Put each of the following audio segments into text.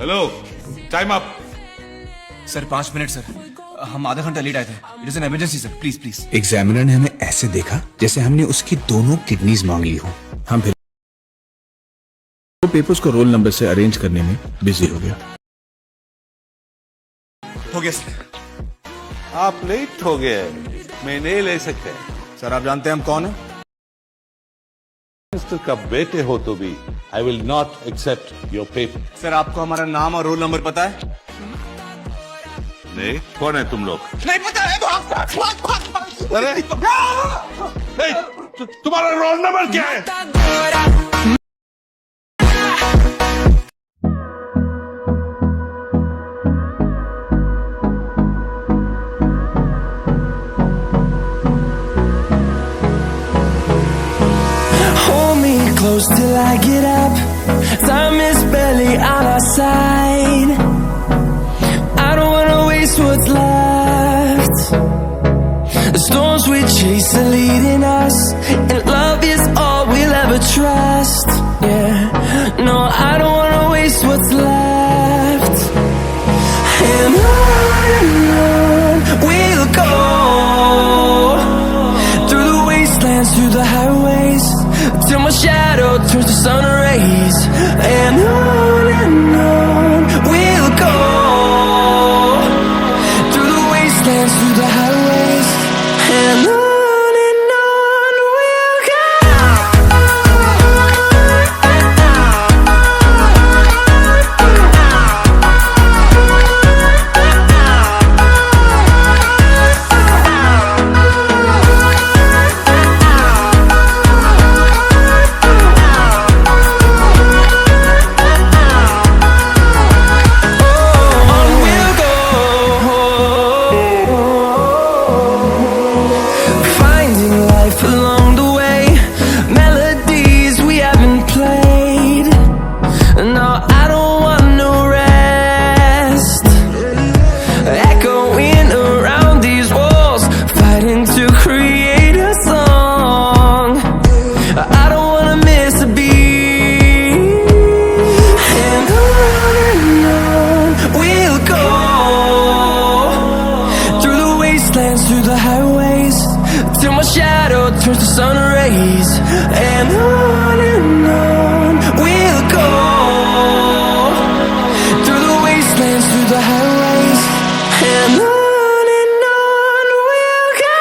Hello, time up. Sir 5 minute sir, हम आधा घंटा लेट आए थे। It is an emergency sir, please please. Examiner ने हमें ऐसे देखा जैसे हमने उसकी दोनों किडनीज मांग ली हो। हम फिर वो पेपर्स को रोल नंबर से अरेंज करने में बिजी हो गया। हो गया सर। आप लेट हो गए, मैं नहीं ले सकते। सर आप जानते हैं हम कौन है? मिनिस्टर का बेटे हो तो भी I will not accept your paper. Sir आपको हमारा नाम और रोल नंबर पता है? नहीं, कौन है तुम लोग? नहीं पता है तो अरे नहीं, तुम्हारा रोल नंबर क्या है? Close till I get up. Time is barely on our side. I don't wanna waste what's left. The storms we chase are leading us, and love is all we'll ever trust. Yeah, no, I don't wanna waste what's left. And on we'll go, through the wastelands, through the highways, till my shadow turns to sun rays. And on we'll go, through the wastelands, through the highways. And on we'll go. Through the highways, till my shadow turns to sun rays. And on we'll go, through the wastelands, through the highways. And on we'll go.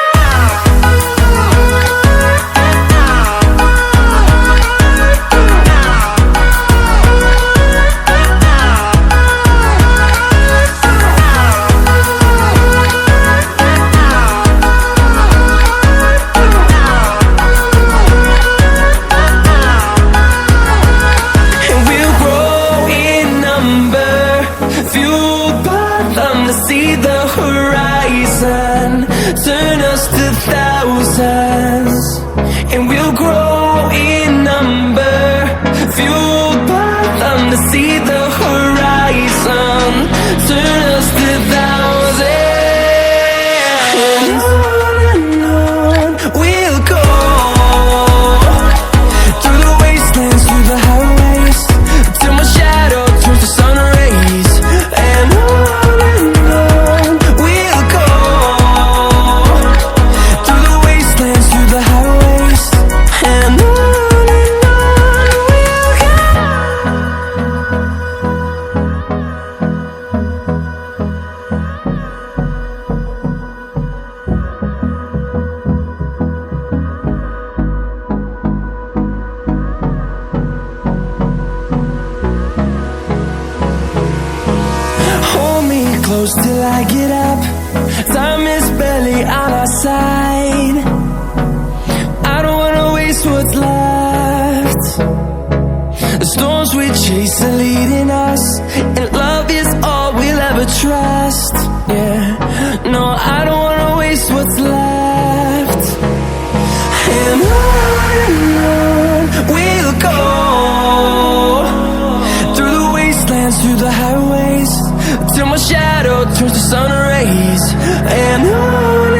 See the horizon, turn us to thousands, and we'll grow in number, fueled by them to see the horizon, turn us to thousands. And on we'll go, through the wastelands, through the highways, till my shadow turns to sun rays. And close till I get up. Time is barely on our side. I don't wanna waste what's left. The storms we chase are leading us, and love is all we'll ever trust. Yeah, no, I don't wanna waste what's left. And on we'll go, through the wastelands, through the highways, till my shadow turns to sun rays. And on